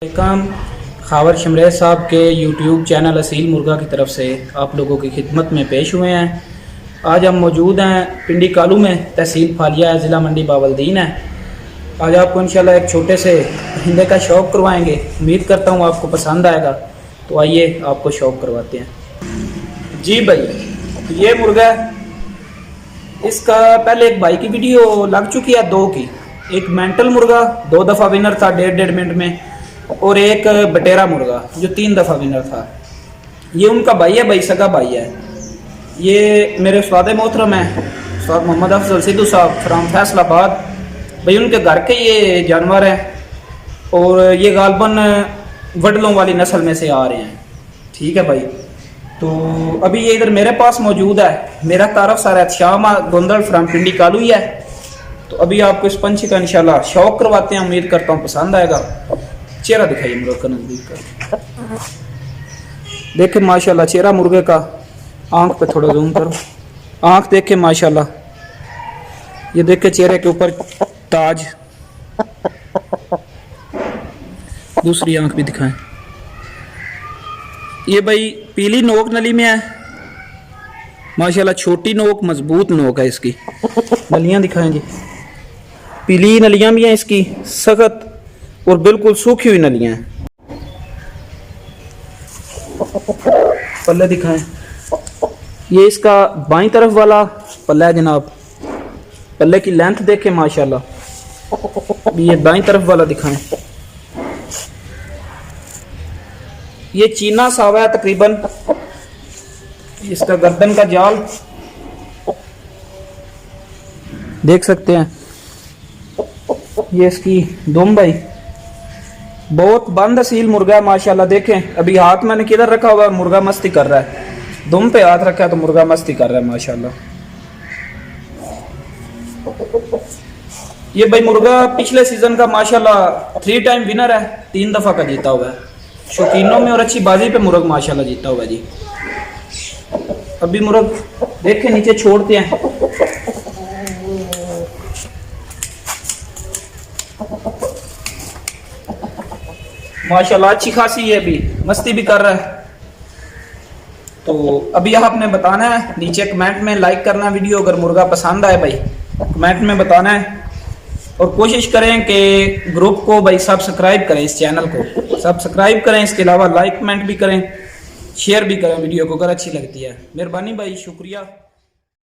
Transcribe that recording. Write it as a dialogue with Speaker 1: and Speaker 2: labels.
Speaker 1: काम खावर शमरेज साहब के यूट्यूब चैनल असील मुर्गा की तरफ से आप लोगों की खिदमत में पेश हुए हैं। आज हम मौजूद हैं पिंडी कालू में, तहसील फालिया, ज़िला मंडी बावलदीन है। आज आपको इंशाल्लाह एक छोटे से हिंदे का शौक़ करवाएंगे। उम्मीद करता हूँ आपको पसंद आएगा, तो आइए आपको शौक़ करवाते हैं। जी भाई, ये मुर्गा, इसका पहले एक भाई की वीडियो लग चुकी है, दो की। एक मेंटल मुर्गा 2 दफ़ा विनर था 1.5 मिनट में, और एक बटेरा मुर्गा जो 3 दफ़ा विनर था। ये उनका भाई है, भाई सगा भाई है। ये मेरे उस्ताद मोहतरम है, उस्ताद मोहम्मद अफजल सिद्धू साहब फ्राम फैसलाबाद। भाई उनके घर के ये जानवर हैं, और ये गालबन वडलों वाली नस्ल में से आ रहे हैं। ठीक है भाई, तो अभी ये इधर मेरे पास मौजूद है। मेरा तारफ सारा श्यामा गोंदल फ्राम पिंडी कालू ही है। तो अभी आपको इस पंछी का इंशाल्लाह शौक़ करवाते हैं। उम्मीद करता हूँ पसंद आएगा। चेहरा दिखाइए मुर्गे का नजदीक का, देखे माशाल्लाह चेहरा मुर्गे का। आंख पे थोड़ा जूम करो, आंख देखे माशाल्लाह। ये देखे चेहरे के ऊपर ताज। दूसरी आंख भी दिखाएं। ये भाई पीली नोक नली में है माशाल्लाह, छोटी नोक, मजबूत नोक है इसकी। नलियां दिखाएं जी, पीली नलियां भी हैं इसकी, सख्त और बिल्कुल सूखी हुई नलियां हैं। पल्ले दिखाएं। ये इसका बाईं तरफ वाला पल्ला है जनाब। पल्ले की लेंथ देखें माशाल्लाह। ये बाईं तरफ वाला दिखाएं। ये चीना सावा है तकरीबन। इसका गर्दन का जाल देख सकते हैं। ये इसकी दुम भाई बहुत बंद असील मुर्गा है माशाल्लाह। देखें अभी हाथ मैंने किधर रखा हुआ है, मुर्गा मस्ती कर रहा है। दुम पे हाथ रखा है तो मुर्गा मस्ती कर रहा है माशाल्लाह। ये भाई मुर्गा पिछले सीजन का माशाल्लाह 3 टाइम विनर है, 3 दफा का जीता हुआ है। शौकीनों में और अच्छी बाजी पे मुर्ग माशाल्लाह जीता हुआ है जी। अभी मुर्ग देखें नीचे छोड़ते हैं। माशाल्लाह अच्छी खासी है, अभी मस्ती भी कर रहा है। तो अभी आपने बताना है नीचे कमेंट में, लाइक करना वीडियो अगर मुर्गा पसंद आए भाई, कमेंट में बताना है। और कोशिश करें कि ग्रुप को भाई सब्सक्राइब करें, इस चैनल को सब्सक्राइब करें। इसके अलावा लाइक कमेंट भी करें, शेयर भी करें वीडियो को अगर अच्छी लगती है। मेहरबानी भाई, शुक्रिया।